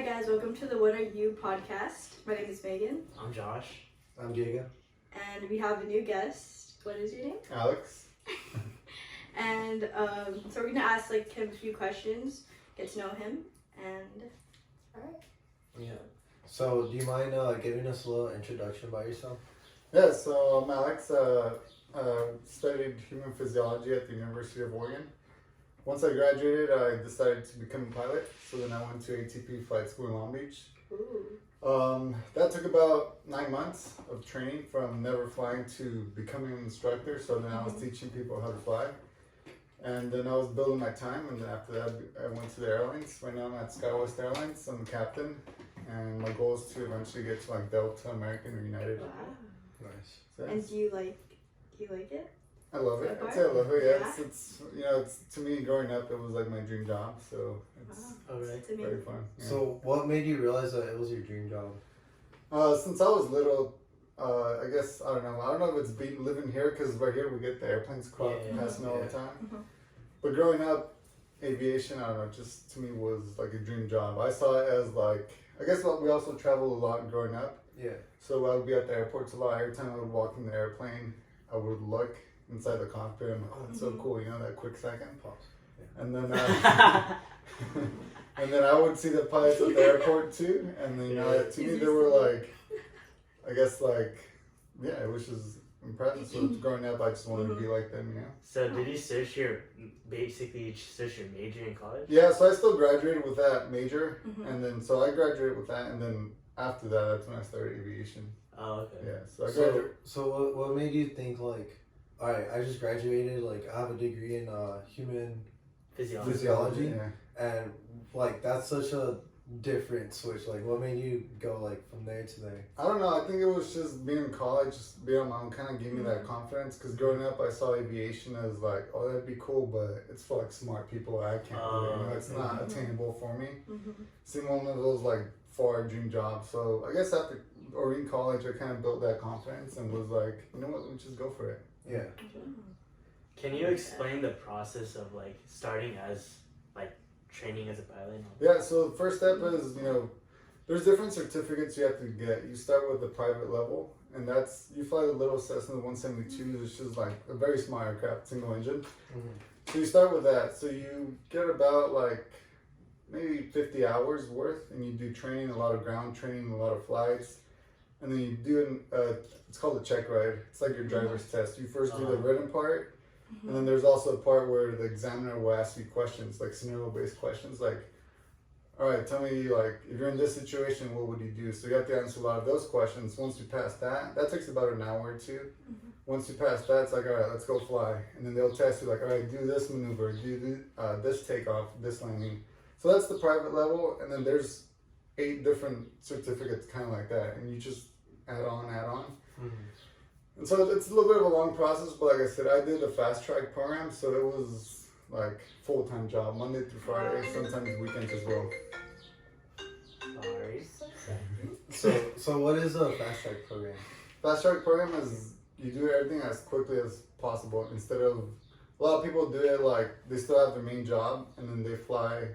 Hi guys, welcome to the What Are You podcast. My name is Megan. I'm Josh. I'm Giga. And we have a new guest. What is your name? Alex. And so we're gonna ask him a few questions, get to know him, and alright. Yeah. So, do you mind giving us a little introduction about yourself? Yeah, so I'm Alex. Studied human physiology at the University of Oregon. Once I graduated, I decided to become a pilot. So then I went to ATP Flight School in Long Beach. Ooh. That took about 9 months of training from never flying to becoming an instructor. So then I was teaching people how to fly. And then I was building my time, and then after that I went to the airlines. Right now I'm at SkyWest Airlines. I'm the captain, and my goal is to eventually get to Delta, American, or United. Wow. Nice. So, And do you like it? I love it. So I'd say I love it. Yeah, Yeah. it's to me growing up, it was like my dream job. So it's Wow. Alright. It's amazing. very fun. Yeah. So, what made you realize that it was your dream job? Since I was little, I guess I don't know if it's living here because right here we get the airplanes passing all the time. Mhm. But growing up, aviation, I don't know, just to me was like a dream job. I saw it as I guess we also traveled a lot growing up. Yeah. So I would be at the airports a lot. Every time I would walk in the airplane, I would look inside the cockpit. I'm like, oh, it's so cool, that quick second. Pause. And then, and then I would see the pilots at the airport too. And then, to me, they were I guess yeah, it was just impressive. So growing up, I just wanted to be like them, So did you search your major in college? Yeah, so I still graduated with that major. Mhm. And then, so I graduated with that. And then after that, that's when I started aviation. Oh, okay. Yeah, so I graduated. So what made you think alright, I just graduated, I have a degree in human Physiology. physiology, Yeah. and that's such a different switch. What made you go from there to there? I don't know. I think it was just being in college, just being on my own, kind of gave me that confidence. Because growing up, I saw aviation as oh, that'd be cool, but it's for smart people. I can't do it. It's not attainable for me. Mhm. Seeing one of those far dream jobs. So I guess after or in college, I kind of built that confidence and was like, you know what, let me just go for it. Yeah. Can you explain the process of starting as training as a pilot? Yeah. So the first step is there's different certificates you have to get. You start with the private level, and that's you fly the little Cessna 172, which is a very small aircraft, single engine. Mm-hmm. So you start with that. So you get about maybe 50 hours worth, and you do training, a lot of ground training, a lot of flights, and then you do it's called a check ride. It's like your driver's test. You first do the written part, and then there's also a part where the examiner will ask you questions, scenario-based questions, all right, tell me, if you're in this situation, what would you do? So you have to answer a lot of those questions. Once you pass that takes about an hour or two. Once you pass that, it's all right, let's go fly. And then they'll test you, all right, do this maneuver, do this takeoff, this landing. So that's the private level, and then there's 8 different certificates kind of like that, and you just add on. Mm-hmm. And so it's a little bit of a long process, but like I said, I did a fast track program, so it was full-time job, Monday through Friday, sometimes weekends as well. Alright. So what is a fast track program? Fast track program is you do everything as quickly as possible. Instead of a lot of people do it they still have their main job and then they fly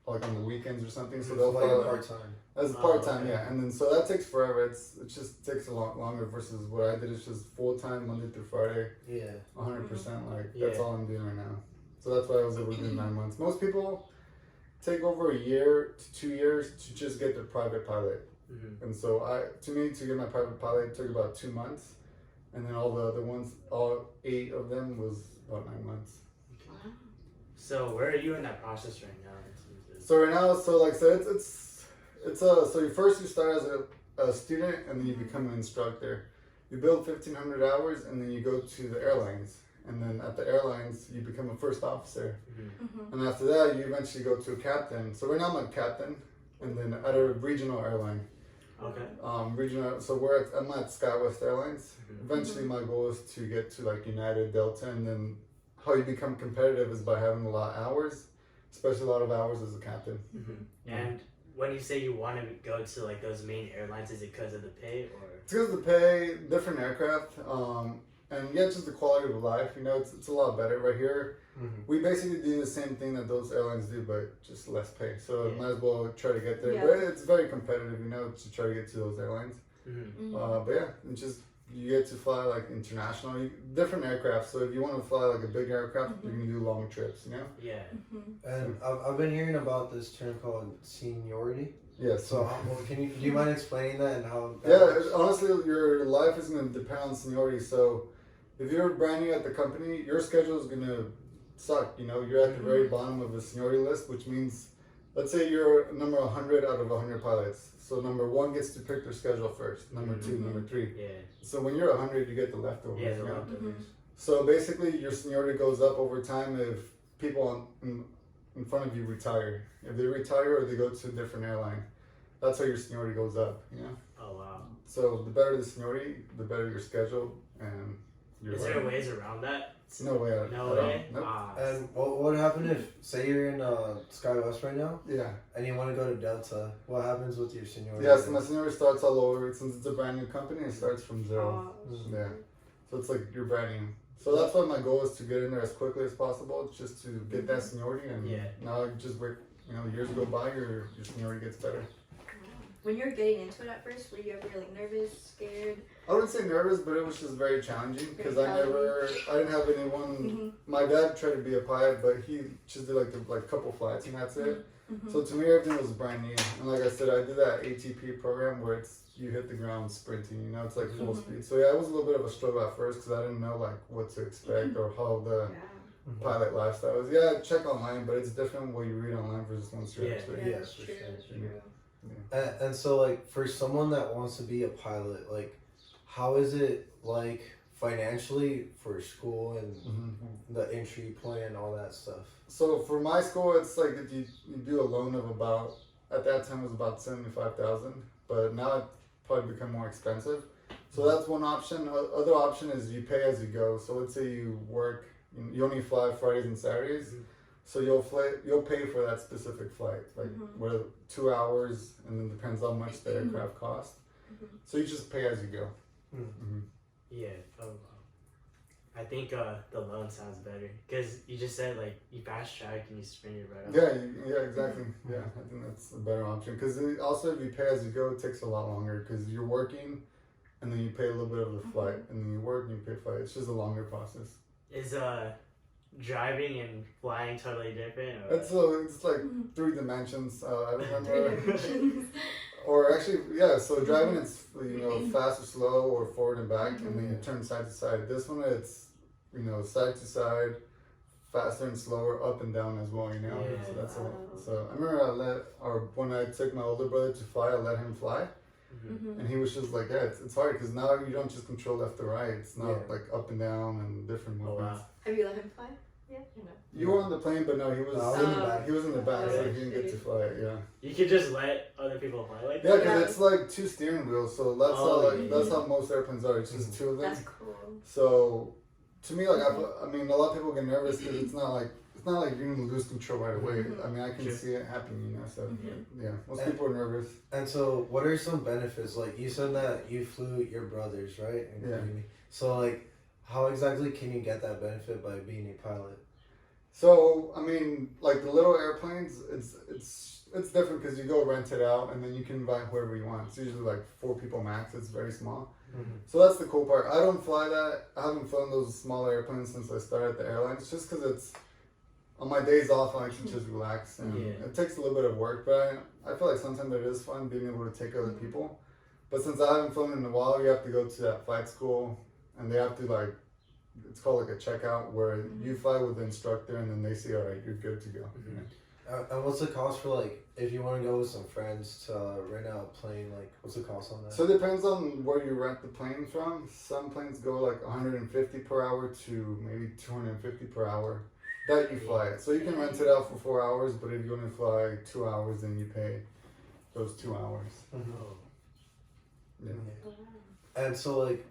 on the weekends or something. So they'll fly part-time. as a part-time, okay. yeah. And then so that takes forever. It just takes a lot longer versus what I did. It's just full-time Monday through Friday, Yeah. 100%. That's Yeah. all I'm doing right now. So that's why I was able to do 9 months. Most people take over a year to 2 years to just get their private pilot. Mm-hmm. And so to get my private pilot, it took about 2 months. And then all the other ones, all 8 of them was about 9 months. So where are you in that process right now? So right now, like I said, so you start as a student and then you become an instructor. You build 1,500 hours and then you go to the airlines. And then at the airlines, you become a first officer. Mm-hmm. And after that, you eventually go to a captain. So right now I'm a captain, and then at a regional airline. Okay. Regional. So I'm at SkyWest Airlines. Eventually, my goal is to get to United, Delta, and then how you become competitive is by having a lot of hours, especially a lot of hours as a captain. Mm-hmm. And when you say you want to go to those main airlines, is it because of the pay or? It's because of the pay, different aircraft, and yeah, just the quality of life. You know, it's a lot better right here. Mhm. We basically do the same thing that those airlines do, but just less pay. So Yeah. might as well try to get there. Yeah. But it's very competitive, you know, to try to get to those airlines. Mm-hmm. But yeah, it's just you get to fly like international, different aircraft. So if you want to fly like a big aircraft, you can do long trips. You know. Yeah. And I've been hearing about this term called seniority. Yes. So do you mind explaining that and how? That Yeah, works? honestly, your life is going to depend on seniority. So, if you're brand new at the company, your schedule is going to suck. You know, you're at the very bottom of the seniority list, which means, let's say you're number 100 out of 100 pilots. So, number 1 gets to pick their schedule first, number 2, number 3. Yeah. So, when you're 100, you get the leftovers. Yeah, the you know? leftovers. So, basically, your seniority goes up over time if people in front of you retire. If they retire or they go to a different airline, that's how your seniority goes up, you know? Oh wow. So the better the seniority, the better your schedule, and your Is life. there ways around that? No way. No at all. way. Nope. Ah, And what would happen if, say, you're in SkyWest right now Yeah. and you want to go to Delta? What happens with your seniority? Yeah, so my seniority starts all over. Since it's a brand new company, it starts from zero. Oh, Yeah. So it's like you're brand new. So that's why my goal is to get in there as quickly as possible, just to get that seniority. And Yeah. now just wait, you know, years go by, your seniority gets better. when you're getting into it at first, were you ever like nervous, scared? I wouldn't say nervous, but it was just very challenging because Very I didn't have anyone. My dad tried to be a pilot, but he just did like a couple flights and that's it. So to me, everything was brand new. And like I said, I did that ATP program where it's you hit the ground sprinting. You know, it's like full speed. So yeah, it was a little bit of a struggle at first because I didn't know like what to expect or how the Yeah. pilot lifestyle is. Yeah, check online, but it's different what you read online versus once you're Yeah. actually. Yeah, that's for true. sure. That's true. And so, like, for someone that wants to be a pilot, like, how is it, like, financially for school and the entry plan, all that stuff? So for my school, it's like if you do a loan of about, at that time it was about 75,000, but now it probably become more expensive. So that's one option. Other option is you pay as you go. So let's say you work, you only fly Fridays and Saturdays. So you'll pay for that specific flight, like whether 2 hours, and then depends how much the aircraft costs. So you just pay as you go. Yeah. Oh wow. I think the loan sounds better because you just said like you fast track and you sprint it right up. Yeah, exactly. Yeah, I think that's a better option because also if you pay as you go, it takes a lot longer because you're working, and then you pay a little bit of the flight, and then you work and you pay flight. It's just a longer process. Is driving and flying totally different? Or? It's like 3 dimensions. I remember. Dimensions. Or actually, yeah. So driving, it's fast or slow or forward and back, and then you turn side to side. This one, it's side to side, faster and slower, up and down as well. Yeah. So that's all. So I remember when I took my older brother to fly, I let him fly, and he was just like, yeah, it's hard because now you don't just control left or right. It's not like up and down and different Oh, movements. wow. Have you let him fly? Yeah. No. You were on the plane, but no, he was. No, I was in the back. He was in the back, so he Oh, didn't get to fly it. Yeah. You could just let other people fly like Yeah, that. because it's like 2 steering wheels, so that's Oh, how most airplanes are. It's just 2 of them. That's cool. So, to me, like I mean, a lot of people get nervous because it's not like you're gonna lose control right away. I mean, I can Sure. see it happening, So yeah, most people are nervous. And so, what are some benefits? Like, you said that you flew your brothers, right? Yeah. So, like, how exactly can you get that benefit by being a pilot? So, I mean, like the little airplanes, it's different because you go rent it out and then you can invite whoever you want. It's usually like 4 people max. It's very small. So that's the cool part. I don't fly that. I haven't flown those smaller airplanes since I started at the airlines, just because it's on my days off. I can just relax, and it takes a little bit of work. But I feel like sometimes it is fun being able to take other people. But since I haven't flown in a while, you have to go to that flight school, and they have to it's called like a checkout where you fly with the instructor, and then they say, all right, you're good to go. And what's the cost for, like, if you want to go with some friends to rent out a plane, like, what's the cost on that? So it depends on where you rent the plane from. Some planes go like 150 per hour to maybe 250 per hour that you fly it. So you can rent it out for 4 hours, but if you want to fly 2 hours, then you pay those 2 hours. Oh. Yeah. And so, like,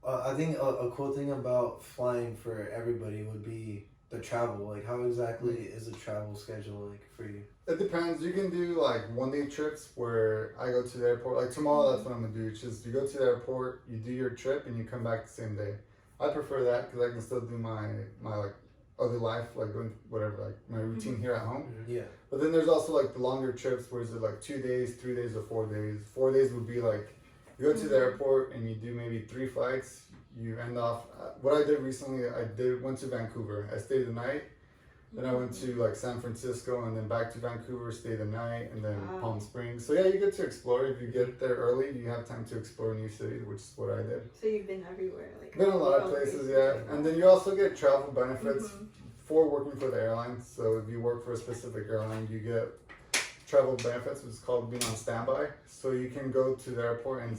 I think a cool thing about flying for everybody would be the travel. Like, how exactly is the travel schedule like for you? It depends. You can do like 1-day trips where I go to the airport. Like tomorrow, that's what I'm gonna do. It's just you go to the airport, you do your trip, and you come back the same day. I prefer that because I can still do my like other life, like doing whatever, like my routine here at home. Yeah. But then there's also like the longer trips where it's like 2 days, 3 days, or 4 days. 4 days would be like you go to the airport and you do maybe 3 flights. You end off. What I did recently, went to Vancouver. I stayed the night. Then I went to like San Francisco and then back to Vancouver, stayed the night, and then Wow. Palm Springs. So yeah, you get to explore. If you get there early, you have time to explore new cities, which is what I did. So you've been everywhere, like Been a around the lot of world, places, basically. yeah. And then you also get travel benefits Mhm. for working for the airline. So if you work for a specific airline, you get travel benefits, which is called being on standby. So you can go to the airport and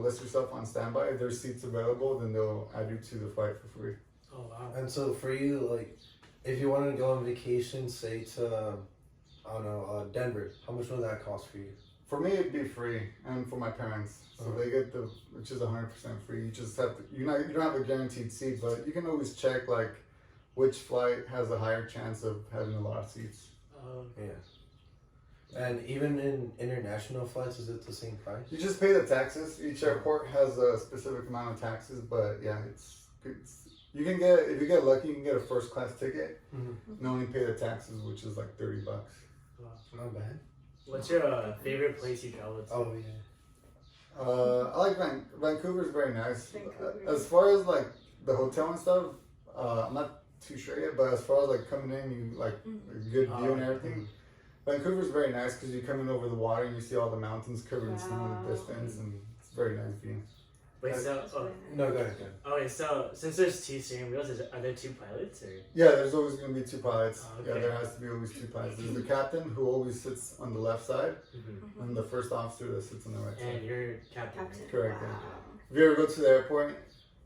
list yourself on standby. If there's seats available, then they'll add you to the flight for free. Oh wow. And so for you, like, if you wanted to go on vacation, say to, I don't know, Denver, how much would that cost for you? For me, it'd be free, and for my parents, so they get which is 100% free. You just have to, you don't have a guaranteed seat, but you can always check like which flight has a higher chance of having a lot of seats. Yeah. And even in international flights, is it the same price? You just pay the taxes. Each airport has a specific amount of taxes, but yeah, it's you can get, if you get lucky, you can get a first class ticket and only pay the taxes, which is like $30. Wow. Not bad. What's your favorite place you traveled to? Oh, yeah. I like Vancouver's very nice. Vancouver. As far as like the hotel and stuff, I'm not too sure yet. But as far as like coming in, you like a good view and everything. Vancouver's very nice because you come in over the water and you see all the mountains covered in snow in the distance, and it's a very nice view. Wait, so No, go ahead. okay, so since there's 2 steering wheels, are there 2 pilots or? Yeah, there's always going to be 2 pilots. Oh, okay. Yeah, there has to be always 2 pilots. There's the captain who always sits on the left side, and the first officer that sits on the right And side. you're captain. Captain. Correct, Wow. If you ever go to the airport,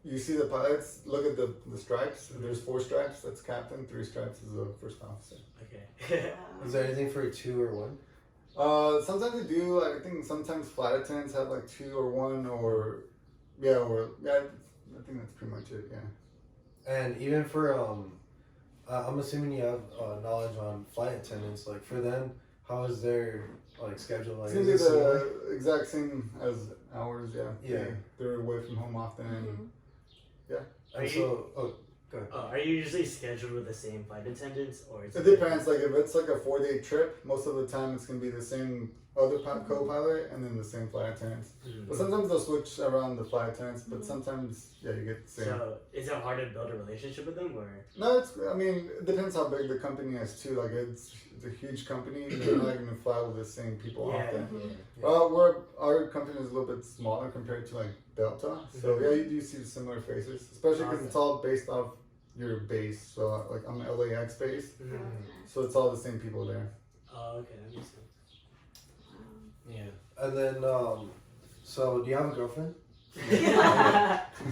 you see the pilots, look at the stripes. If there's 4 stripes, that's captain. 3 stripes is the first officer. Okay. Is there anything for a 2 or 1? Sometimes they do. I think sometimes flight attendants have like 2 or 1 or yeah. I think that's pretty much it. Yeah. And even for, I'm assuming you have knowledge on flight attendants. Like, for them, how is their, like, schedule? Like, It's gonna be is it similar? the exact same as ours. Yeah. Yeah. They're away from home often. And And so, go ahead. Are you usually scheduled with the same flight attendants, or is it depends. Like if it's like a 4-day trip, most of the time it's gonna be the same other co-pilot and then the same flight attendants. But sometimes they'll switch around the flight attendants. But sometimes, yeah, you get the same. So is it hard to build a relationship with them, or? No, I mean, it depends how big the company is too. Like it's a huge company. They're not gonna fly with the same people often. Our company is a little bit smaller compared to like Delta. So yeah, you do see similar faces, especially because it's all based off your base. So like I'm LAX based, so it's all the same people there. Oh, okay, that makes sense. Yeah. And then, so do you have a girlfriend?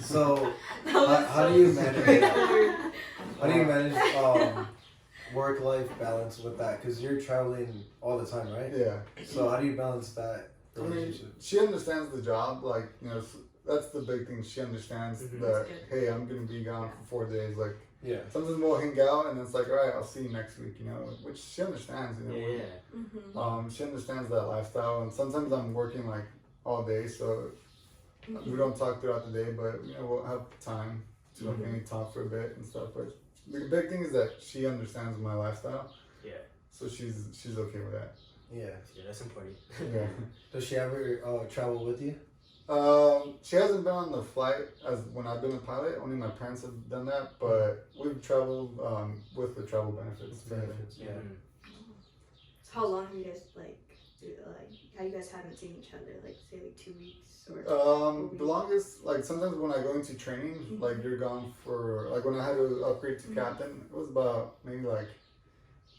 So, how do you manage How do you manage work-life balance with that? Because you're traveling all the time, right? Yeah. So how do you balance that I mean, relationship? she understands the job. Like that's the big thing. She understands that. Hey, I'm gonna be gone for 4 days. Like Yeah. sometimes we'll hang out, and it's like, all right, I'll see you next week. Which she understands. She understands that lifestyle, and sometimes I'm working like all day, so we don't talk throughout the day, but we'll have time to like maybe talk for a bit and stuff. But the big thing is that she understands my lifestyle. Yeah. So she's okay with that. Yeah. Yeah, that's important. Yeah. Does she ever travel with you? She hasn't been on the flight as when I've been a pilot. Only my parents have done that, but we've traveled with the travel benefits. Yeah. So how long have you guys how you guys haven't seen each other? Like say 2 weeks or? The longest, like sometimes when I go into training, like you're gone for like when I had to upgrade to captain, it was about maybe like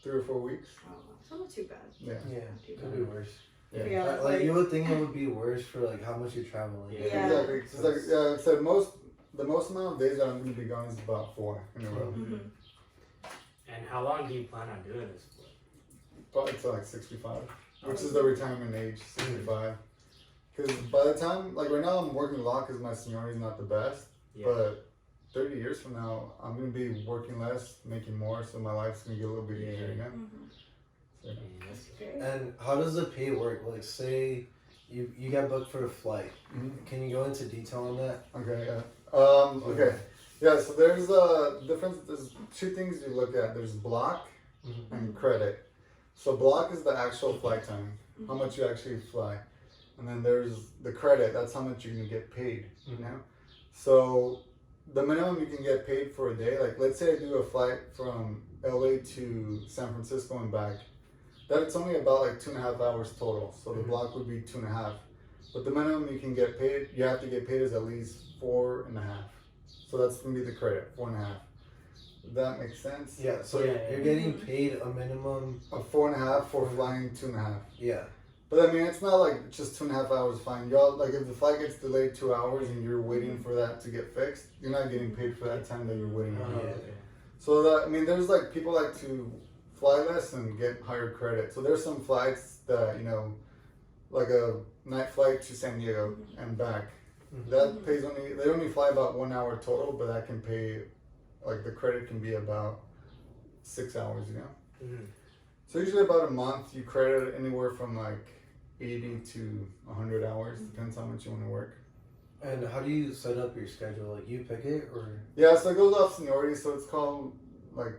3 or 4 weeks. Oh, so not too bad. Yeah. Yeah. Could be worse. Yeah. Like you would think it would be worse for like how much you're traveling. Yeah. Exactly. It's like I said, the most amount of days that I'm going to be gone is about 4 in a row. And how long do you plan on doing this for? Probably to like 65, which is the retirement age, 65. Because by the time, like right now I'm working a lot because my seniority is not the best, but 30 years from now, I'm going to be working less, making more, so my life's going to get a little bit easier again. So, And how does the pay work? Like say you got booked for a flight. Can you go into detail on that? okay, yeah. Okay. Yeah, so there's a difference. There's two things you look at. There's block Mhm. and credit. So block is the actual flight time, how much you actually fly, and then there's the credit. That's how much you're gonna get paid. You know, so the minimum you can get paid for a day. Like let's say I do a flight from LA to San Francisco and back. That's only about like 2.5 hours total. So the block would be 2.5. But the minimum you can get paid, you have to get paid is at least 4.5. So that's gonna be the credit, 4.5. That makes sense. Yeah, so Yeah. you're getting paid a minimum. Of 4.5 for flying 2.5. Yeah. But I mean, it's not like just 2.5 hours flying. Y'all like if the flight gets delayed 2 hours and you're waiting for that to get fixed, you're not getting paid for that time that you're waiting. Oh, Yeah. okay. So that I mean, there's like people like to fly less and get higher credit. So there's some flights that like a night flight to San Diego and back. Mhm. That pays only they only fly about 1 hour total, but that can pay like the credit can be about 6 hours. Mhm. So usually about a month you credit anywhere from like 80 to 100 hours, depends how much you want to work. And how do you set up your schedule? Like you pick it or? Yeah, so it goes off seniority. So it's called like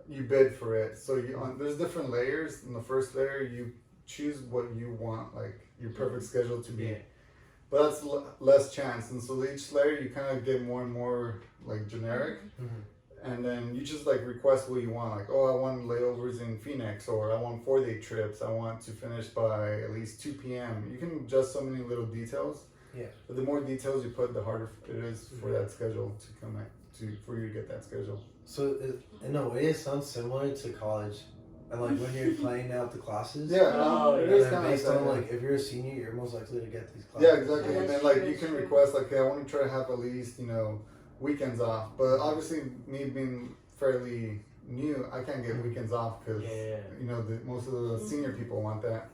you bid for it. So there's different layers. In the first layer, you choose what you want, like your perfect schedule to be. Yeah. But that's less chance, and so each layer you kind of get more and more like generic, and then you just like request what you want. Like, oh, I want layovers in Phoenix, or I want 4-day trips. I want to finish by at least 2 p.m. You can adjust so many little details. Yeah. But the more details you put, the harder it is for that schedule to come at, for you to get that schedule. So in a way, it sounds similar to college, and like when you're planning out the classes. Yeah, Oh, it yeah. is And kind then of based like on that. like if you're a senior, you're most likely to get these classes. Yeah, exactly. Yeah, And that's then like true, you can that's true. request like, hey, I want to try to have at least weekends off. But obviously, me being fairly new, I can't get weekends off because Yeah. most of the senior people want that.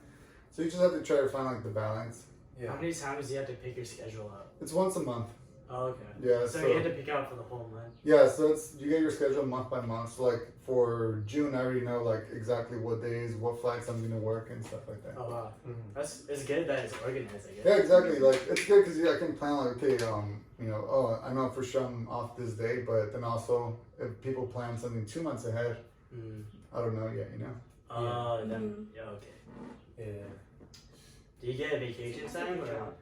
So you just have to try to find like the balance. Yeah. How many times do you have to pick your schedule out? It's once a month. Oh, okay. Yeah. So you had to pick out for the whole month. Yeah, so you get your schedule month by month. So like for June, I already know like exactly what days, what flights I'm gonna work and stuff like that. Oh wow. Mhm. It's good that it's organized, I guess. Yeah, exactly. Like it's good because I can plan like okay, oh, I know for sure I'm off this day, but then also if people plan something 2 months ahead, Mm. I don't know yet. Oh, Mhm. then yeah, okay. Yeah. Do you get vacation time or?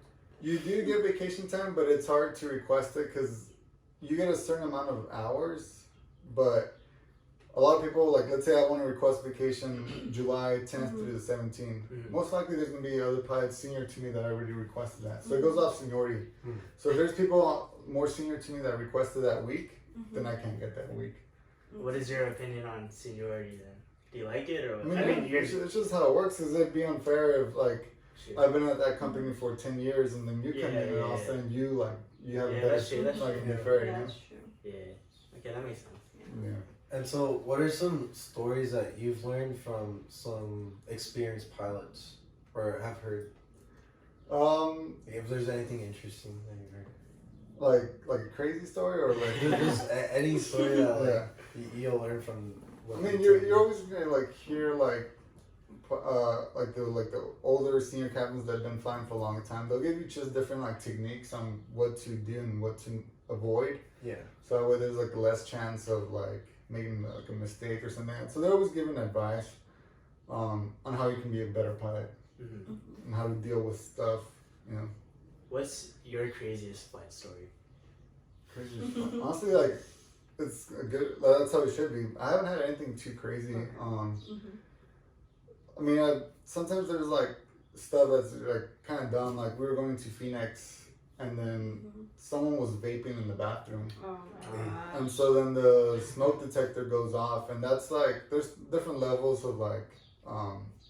You do get vacation time, but it's hard to request it because you get a certain amount of hours, but a lot of people, like, let's say I want to request vacation July 10th through the 17th. Mhm. Most likely there's going to be other pilots senior to me that already requested that. So it goes off seniority. Mhm. So if there's people more senior to me that requested that week, then I can't get that week. What is your opinion on seniority then? Do you like it or? I mean, it's just how it works. Because it'd be unfair if, like, Shit. I've been at that company for 10 years and then you come in and all of a Yeah. sudden you have Yeah, a better that's true, that's like, true. fair, you Yeah, know? that's true. Yeah. Okay, that makes sense. Yeah. And so, what are some stories that you've learned from some experienced pilots or have heard? If there's anything interesting that you've heard. Like a crazy story or like Just any story that like, yeah. you'll learn from. I what mean, they you're tell you're always gonna like hear like the older senior captains that have been flying for a long time. They'll give you just different like techniques on what to do and what to avoid. Yeah. So that way there's like less chance of like making like a mistake or something. So they're always giving advice on how you can be a better pilot Mm-hmm. and how to deal with stuff. What's your craziest flight story? Crazy. Honestly, like it's a good. That's how it should be. I haven't had anything too crazy. I mean, sometimes there's like stuff that's like kind of dumb. Like we were going to Phoenix, and then someone was vaping in the bathroom, Oh my gosh. and so then the smoke detector goes off, and that's like there's different levels of like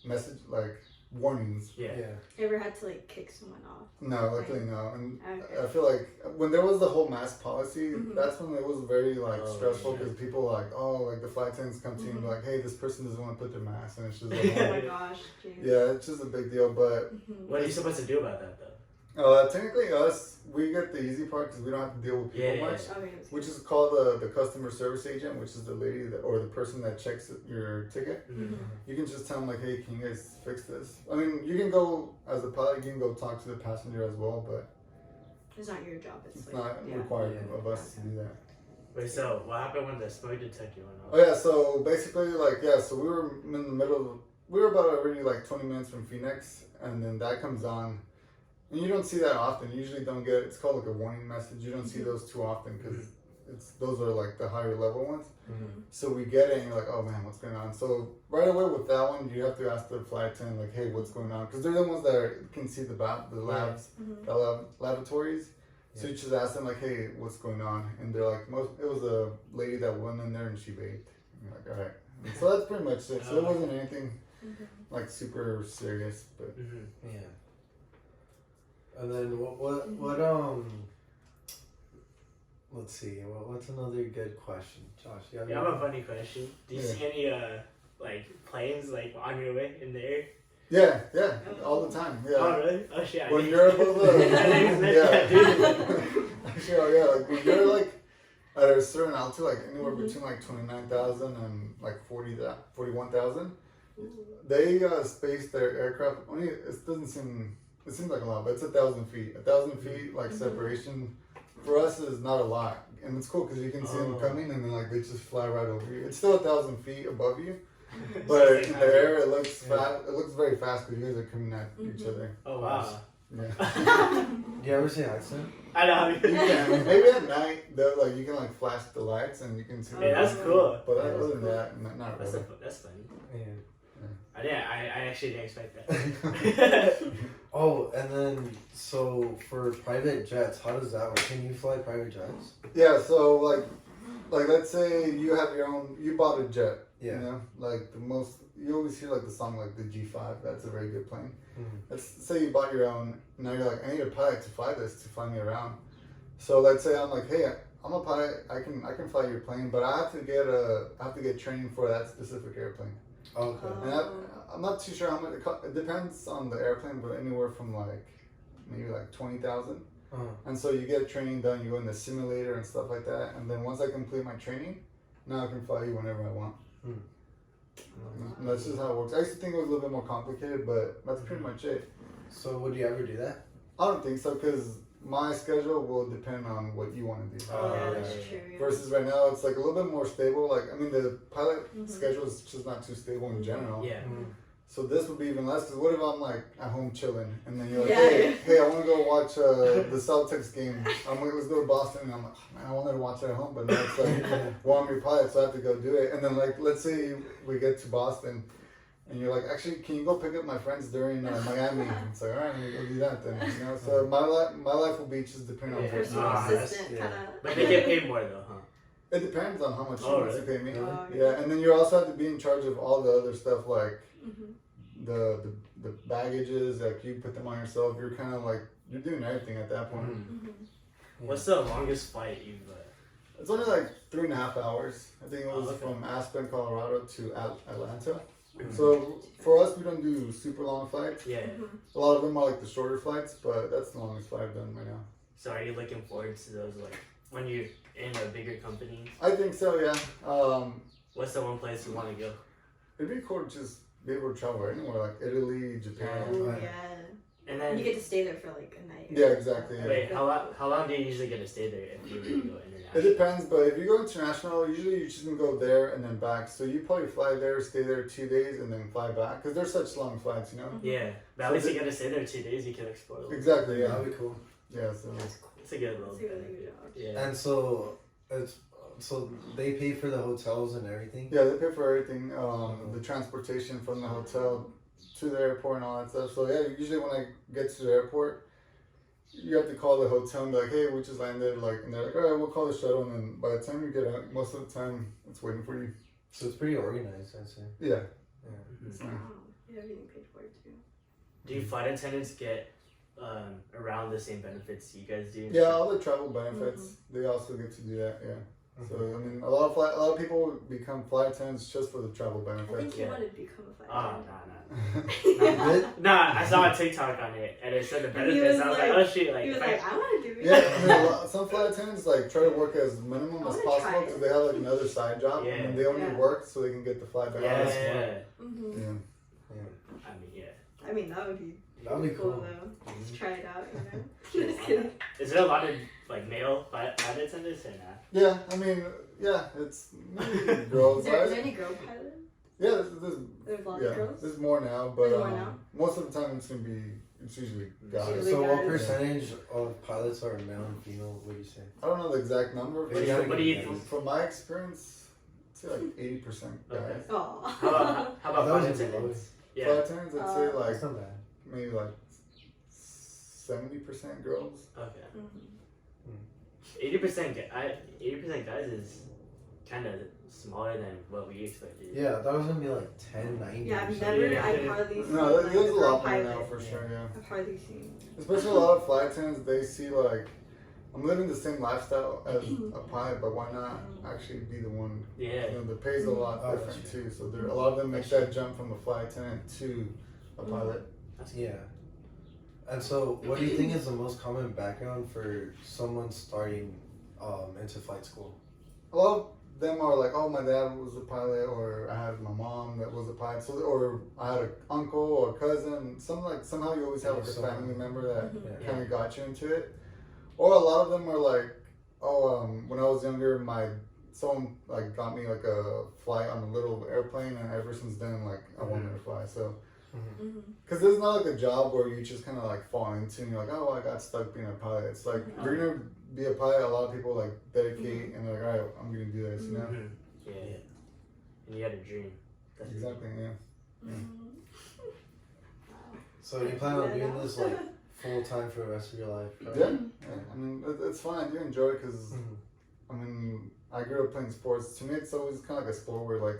message like warnings. Yeah. Yeah. You ever had to like kick someone off? No, luckily no. And Okay. I feel like when there was the whole mask policy, Mhm. that's when it was very like Oh, stressful shit. because people were like, oh, like the flight attendants come to you and be like, hey, this person doesn't want to put their mask, and it's just like, Oh my gosh. Jeez. yeah, it's just a big deal. But Mhm. What are you supposed to do about that though? technically, we get the easy part because we don't have to deal with people Yeah, much. Okay, that's Which good. is called the customer service agent, which is the lady or the person that checks your ticket. Mm-hmm. You can just tell them like, hey, can you guys fix this? I mean, you can go as a pilot, you can go talk to the passenger as well, but It's not your job. It's, It's like, not yeah. required Yeah. of us to do that. Wait, so what happened when the smoke detector went off? Oh yeah, so basically so we were in the middle of, we were about already like 20 minutes from Phoenix, and then that comes on. And you don't see that often. You usually don't get, it's called like a warning message. You don't see those too often because those are like the higher level ones. Mm-hmm. So we get it and you're like, oh man, what's going on? So right away with that one, you have to ask the flight attendant like, hey, what's going on? Because they're the ones that can see the labs, Mm-hmm. the lavatories. So you just ask them like, hey, what's going on? And they're like, it was a lady that went in there and she bathed. And you're like, all right. And so that's pretty much it. So it wasn't anything like super serious, but Yeah. And then what let's see, what's another good question, Josh? You have Yeah, I have a funny question. Do you see any like planes like on your way in the air? yeah, all the time. Yeah. Oh really? Oh shit! When you're above the, I didn't expect that, dude. Actually, yeah, like when you're like at a certain altitude, like anywhere between like 29,000 and like 41,000, they space their aircraft. Only it seems like a lot, but it's 1,000 feet. 1,000 feet like separation for us is not a lot, and it's cool because you can see them coming, and then like they just fly right over you. It's still 1,000 feet above you, but in the air it looks fast. It looks very fast because you guys are coming at each other. Oh wow. Yeah. Do you ever see an accident? I know. You can. Maybe at night, though, like you can like flash the lights and you can see. Yeah, that's cool. But other than that, not That's really. that's funny. Yeah. I actually didn't expect that. Oh, and then so for private jets, how does that work? Can you fly private jets? Yeah. So like let's say you have your own. You bought a jet. Yeah. You know, like the most. You always hear like the song like the G5. That's a very good plane. Mhm. Let's say you bought your own. Now you're like, I need a pilot to fly this to fly me around. So let's say I'm like, hey, I'm a pilot. I can fly your plane, but I have to get training for that specific airplane. Okay. And I'm not too sure how much it depends on the airplane, but anywhere from like maybe like 20,000. Uh-huh. And so you get training done. You go in the simulator and stuff like that. And then once I complete my training, now I can fly you whenever I want. And that's just how it works. I used to think it was a little bit more complicated, but that's pretty much it. So would you ever do that? I don't think so because my schedule will depend on what you want to do. Yeah, that's true. Yeah. Versus right now, it's like a little bit more stable. Like I mean, the pilot schedule is just not too stable in general. Yeah. So this would be even less. Because what if I'm like at home chilling, and then you're like, Yeah. hey, I want to go watch the Celtics game. I'm like, let's go to Boston. And I'm like, oh, man, I wanted to watch it at home, but now it's like, well, I'm your pilot, so I have to go do it. And then like, let's say we get to Boston, and you're like, actually, can you go pick up my friends during Miami? It's like, all right, let me go do that then. You know, so my life will be just depending on what you Personal want. assistant, yeah. kind of. But they get paid more though, huh? It depends on how much you Oh, want to really? pay me. Oh, Yeah, and then you also have to be in charge of all the other stuff like the baggages. Like you put them on yourself. You're kind of like you're doing everything at that point. What's the longest flight you've? It's only like 3.5 hours. I think it was okay. from Aspen, Colorado to Atlanta. So for us, we don't do super long flights. Yeah. A lot of them are like the shorter flights, but that's the longest flight I've done right now. So are you looking forward to those like when you're in a bigger company? I think so, yeah. What's the one place you want to go? It'd be cool to just be able to travel anywhere, like Italy, Japan. Oh, Right. yeah. And And you then get to stay there for like a night. Yeah, exactly. Yeah. wait, how long do you usually get to stay there if you really go It international? depends, but if you go international, usually you're just gonna go there and then back. So you probably fly there, stay there 2 days, and then fly back because they're such long flights, you know. Yeah, but at So least you the- get to stay there 2 days. You can explore. A little. Exactly. Yeah. That'd be cool. Yeah. So It's a good little. That's a really good job. Yeah. And so they pay for the hotels and everything. yeah, they pay for everything, the transportation from the hotel to the airport and all that stuff. So yeah, usually when I get to the airport, you have to call the hotel and be like, hey, we just landed, like, and they're like, all right, we'll call the shuttle, and then by the time you get out, most of the time it's waiting for you. So it's pretty organized, I'd say. Yeah. Mhm. It's nice. Wow. You have everything paid for too. Do flight attendants get around the same benefits you guys do? Yeah, all the travel benefits, they also get to do that. Yeah. So I mean, a lot of people become flight attendants just for the travel I think benefits. he Yeah. wanted to become a flight Oh attendant. no. You did? Nah, I saw a TikTok on it and it said the And he benefits. was I was like- like, oh shit, like He was if I- like, I want to do it. Yeah, I mean, some flight attendants like try to work as minimum I as wanna possible try because it. they have like another side job Yeah. and they only Yeah. work so they can get the flight back. yeah. that's smart. Mm-hmm. Yeah. I mean, yeah. I mean, that would be That'd be cool. though. Just try it out, you know. Yeah. Just kidding. Is there a lot of like male flight attendants or not? Yeah, I mean, yeah, it's mainly girls. Is there any girl pilot? Yeah, There's a lot yeah, of girls. there's more now, but There's more now? most of the time it's usually guys. Usually So what guys. percentage of pilots are male and female, would you say? I don't know the exact number, But but you gotta What do you get think? guys. from my experience, I'd say like 80% guys. Okay. Aw. How about That flight was the attendants? Yeah. Flight attendants, I'd say like That's not bad. maybe like 70% girls. Okay. Mhm. 80% guys is kind of smaller than what we expected. Yeah, that was gonna be like 10, 90. Yeah, I've or never. Yeah. I've hardly seen. No, like, there's a girl lot more pilot. now for sure, yeah. I've hardly seen. Especially a lot of flight attendants, they see like, I'm living the same lifestyle as a pilot, but why not actually be the one? Yeah. You know, the pay's a lot Oh, that's different too. So there, a lot of them make that jump from a flight attendant to a pilot. That's Yeah. And so, what do you think is the most common background for someone starting into flight school? A lot of them are like, oh, my dad was a pilot, or I had my mom that was a pilot, so or I had an uncle or cousin. Somehow you always have like a Someone. family member that Yeah. kind of got you into it. Or a lot of them are like, oh, when I was younger, someone like got me like a flight on a little airplane, and ever since then, like I wanted to fly. So, Mm-hmm. because there's not like a job where you just kind of like fall into, and you're like, oh, I got stuck being a pilot. It's like if you're gonna be a pilot, a lot of people like dedicate and they're like, all right, I'm gonna do this, you know? Mhm. Yeah. And you had a dream. That's Exactly, yeah. Mm-hmm. So you plan on Yeah, doing no. this like full time for the rest of your life? Right? Yeah, I mean, it's fun. I do enjoy it because, Mhm. I mean, I grew up playing sports. To me, it's always kind of like a sport where like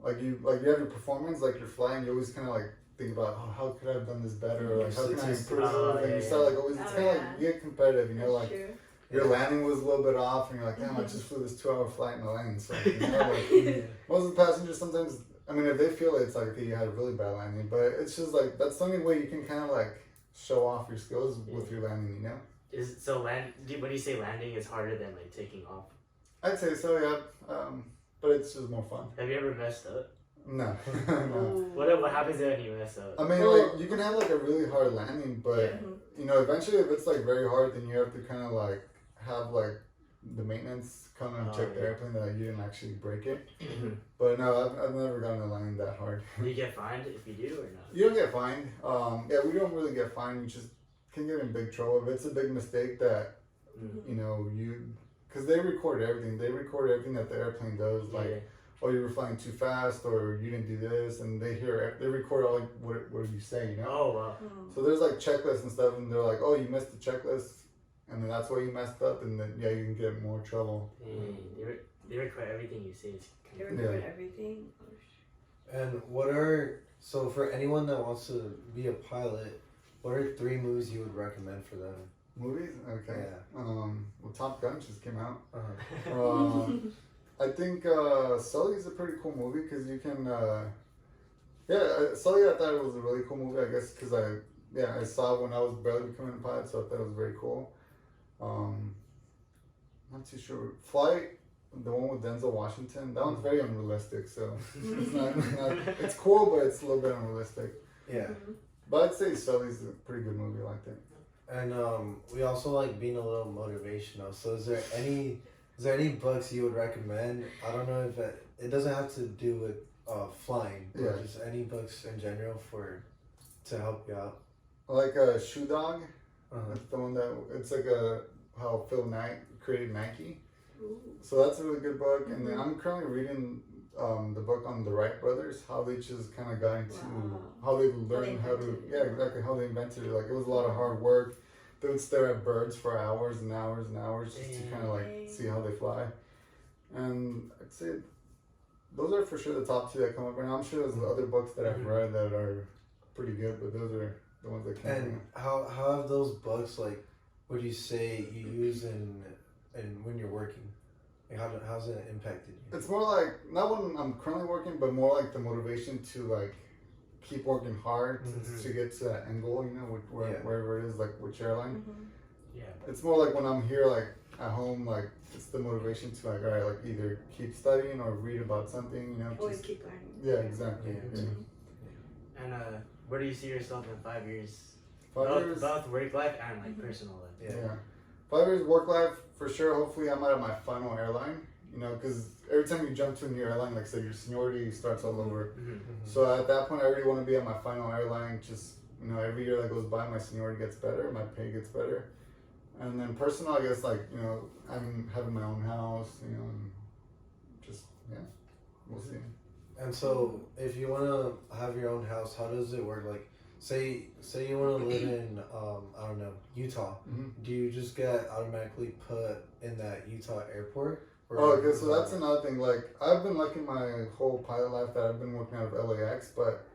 Oh. you have your performance, like you're flying, you always kind of like think about, oh, how could I have done this better, or like how can I Statistics. improve, Oh, and yeah, you start like always, it's Oh, kind of yeah. like you get competitive, you know, That's like true. your landing was a little bit off, and you're like, damn, I just flew this 2-hour flight in the lane, so you know, like, Yeah. most of the passengers sometimes, I mean, if they feel it, it's like, okay, you had a really bad landing, but it's just like that's the only way you can kind of like show off your skills with your landing, you know. When you say landing, it's harder than like taking off. I'd say so, yeah, but it's just more fun. Have you ever messed up? No, no. Oh. What happens when you mess up? I mean, Well- like you can have like a really hard landing, but Mhm. you know, eventually if it's like very hard, then you have to kind of like have like the maintenance come and check the yeah. airplane that you didn't actually break it. Mhm. But no, I've never gotten a landing that hard. Do you get fined if you do or not? You don't get fined. Yeah, we don't really get fined. We just can get in big trouble if it's a big mistake that Mhm. you know because they record everything. They record everything that the airplane does, like. Yeah. Oh, you were flying too fast, or you didn't do this, and they record all like, what you say, you know. Oh wow. Oh. So there's like checklists and stuff, and they're like, oh, you missed the checklist, and then that's why you messed up, and then yeah, you can get more trouble. They record everything you say. It's They kind record everything. Oh, And so for anyone that wants to be a pilot, what are 3 movies you would recommend for them? Movies, okay. Yeah. Well, Top Gun just came out. Uh-huh. I think Sully is a pretty cool movie because you can. Sully, I thought it was a really cool movie. I guess because I saw it when I was barely becoming a pilot, so I thought it was very cool. Not too sure. Flight, the one with Denzel Washington, that one's very unrealistic. So it's not. It's cool, but it's a little bit unrealistic. Yeah. But I'd say Sully's a pretty good movie like that. And we also like being a little motivational. So is there any books you would recommend? I don't know if it doesn't have to do with flying, but Yeah. just any books in general to help you out. Like Shoe Dog. Uh-huh. That's the one that it's like how Phil Knight created Nike. Ooh. So that's a really good book. And then I'm currently reading the book on the Wright brothers, how they just kind of got into Wow. how they learned how to invented it. exactly how they invented it. Like it was a lot of hard work. They would stare at birds for hours and hours and hours just to kind of like see how they fly. And I'd say those are for sure the top 2 that come up right now. I'm sure there's other books that I've read that are pretty good, but those are the ones that came. And how have those books, like, what do you say you use in when you're working? Like how's it impacted you? It's more like not when I'm currently working, but more like the motivation to like keep working hard to get to that end goal. You know, wherever it is, like which airline. Mhm. Yeah. It's more like when I'm here, like at home, like it's the motivation to like, all right, like either keep studying or read about something. You know, Always just keep learning. yeah, exactly. Yeah. Yeah. And where do you see yourself in 5 years? 5 both, years. both work life and like Mhm. personal life. Yeah. 5 years work life for sure. Hopefully, I'm at my final airline. You know, because every time you jump to a new airline, like say your seniority starts all over. Mhm. So at that point, I already want to be at my final airline. Just every year that goes by, my seniority gets better, my pay gets better, and then personal, I guess like I'm having my own house. And just we'll see. And so, if you want to have your own house, how does it work? Like, say you want to live in, I don't know, Utah. Mhm. Do you just get automatically put in that Utah airport? Or Oh, okay, so that's another thing. Like, I've been lucky my whole pilot life that I've been working out of LAX, but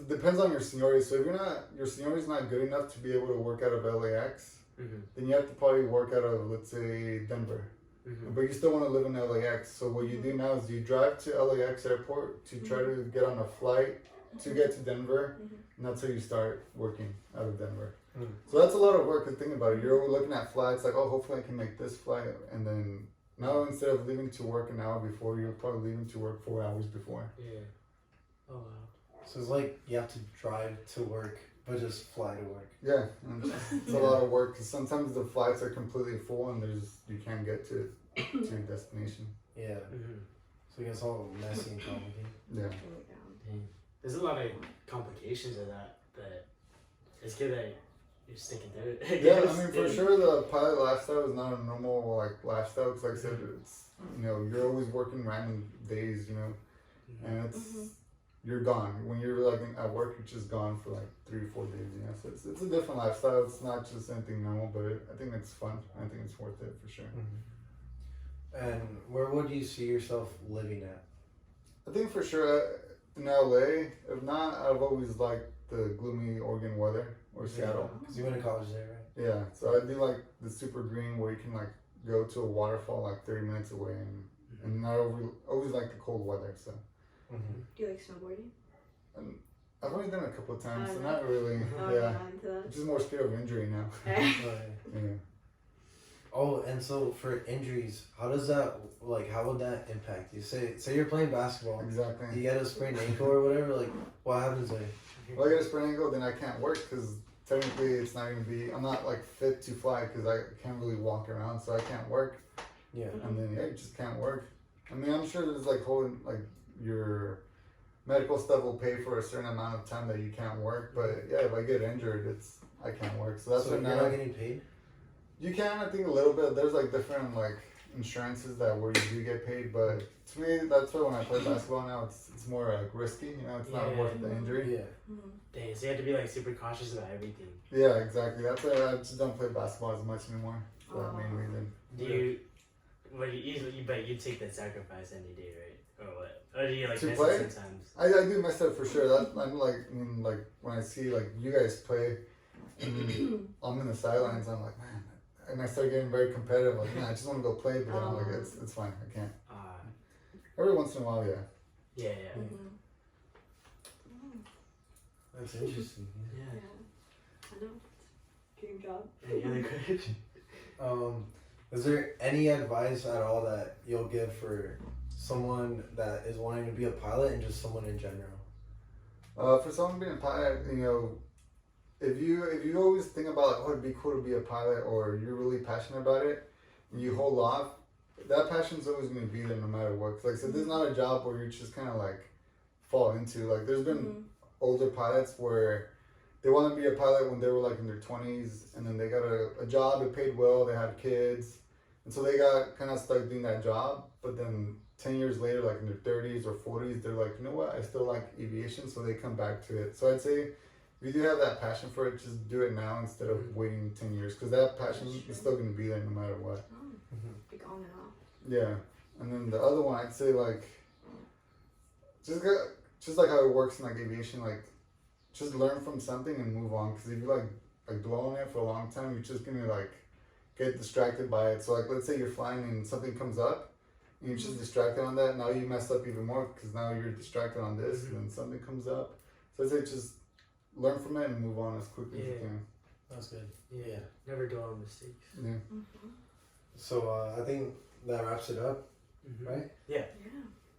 depends on your seniority. So if your seniority's not good enough to be able to work out of LAX, Mhm. then you have to probably work out of, let's say, Denver. Mhm. But you still want to live in LAX. So what you do now is you drive to LAX airport to try to get on a flight to get to Denver, and that's how you start working out of Denver. Mm. So that's a lot of work to think about. You're looking at flights like, oh, hopefully I can make this flight, and then now instead of leaving to work an hour before, you're probably leaving to work 4 hours before. Yeah. Oh wow. So it's like you have to drive to work, but just fly to work. Yeah, and it's a lot of work because sometimes the flights are completely full and you can't get to your destination. Yeah. Mhm. So it gets all messy and complicated. Yeah. There's a lot of complications of that, but it's good that you're sticking to it. I Yeah, I guess. mean, for sure, the pilot lifestyle is not a normal lifestyle. Because, like I said, it's you're always working random days, and it's you're gone when you're at work. You're just gone for 3 or 4 days, So it's a different lifestyle. It's not just anything normal, but I think it's fun. I think it's worth it for sure. And where would you see yourself living at? I think for sure in LA. If not, I've always liked the gloomy Oregon weather or Seattle. Because you went to college there, right? Yeah, so I do like the super green where you can go to a waterfall 30 minutes away, and I always like the cold weather. So Do you like snowboarding? I've only done it a couple of times, so no. not really. Oh, Yeah, you're not into that? I'm just more scared of injury now. Eh. Yeah. Oh, and so for injuries, how does that how would that impact you? Say you're playing basketball, Exactly. you get a sprained ankle or whatever. What happens there? Well, I get a sprained ankle, then I can't work because technically it's not gonna be. I'm not fit to fly because I can't really walk around, so I can't work. Yeah. And then you just can't work. I mean, I'm sure there's your medical stuff will pay for a certain amount of time that you can't work. But yeah, if I get injured, I can't work. So that's So what you're now not getting paid? you can. I think a little bit. There's different insurances that where you do get paid, but to me, that's why when I play basketball now, it's more risky. It's not worth the injury. Yeah. Dang, so you have to be super cautious about everything. Yeah, exactly. That's why I just don't play basketball as much anymore. For that main reason. Do you? Well, you take that sacrifice any day, right? Or what? Or do you To miss play? it sometimes? I do mess up for sure. That I'm when I see you guys play, and I'm in the sidelines. I'm like, man, and I start getting very competitive. Man, I just want to go play, but then I'm like, it's fine. I can't. Every once in a while, yeah. Yeah. That's interesting. Yeah. I know. Dream job. Any other question? Is there any advice at all that you'll give for someone that is wanting to be a pilot and just someone in general? For someone being a pilot, if you always think about oh, it'd be cool to be a pilot, or you're really passionate about it, and you hold off, that passion's always going to be there no matter what. 'Cause like I said, this is not a job where you just kind of fall into. There's been older pilots where they want to be a pilot when they were in their 20s, and then they got a job, it paid well, they had kids, and so they got kind of stuck doing that job. But then 10 years later, in their 30s or 40s, they're like, you know what, I still like aviation, so they come back to it. So I'd say if you do have that passion for it, just do it now instead of waiting 10 years, because that passion is still going to be there no matter what. Be on and off. Yeah, and then the other one, I'd say just like how it works in aviation, just learn from something and move on. Because if you dwell on it for a long time, you're just gonna get distracted by it. So let's say you're flying and something comes up, and you're just distracted on that. Now you mess up even more because now you're distracted on this, and then something comes up. So I'd say just learn from it and move on as quickly as you can. That's good. Yeah. Never dwell on mistakes. Yeah. So I think that wraps it up, right? Yeah.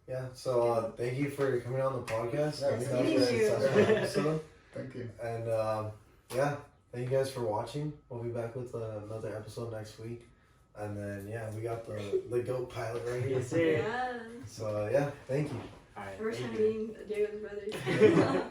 Yeah. So thank you for coming on the podcast. Yeah, I think that thank was a you. successful episode. Thank you. And yeah, thank you guys for watching. We'll be back with another episode next week. And then yeah, we got the goat pilot right here. Yes, sir. Yeah. So yeah, thank you. All right. First thank time you. meeting Diego's brother.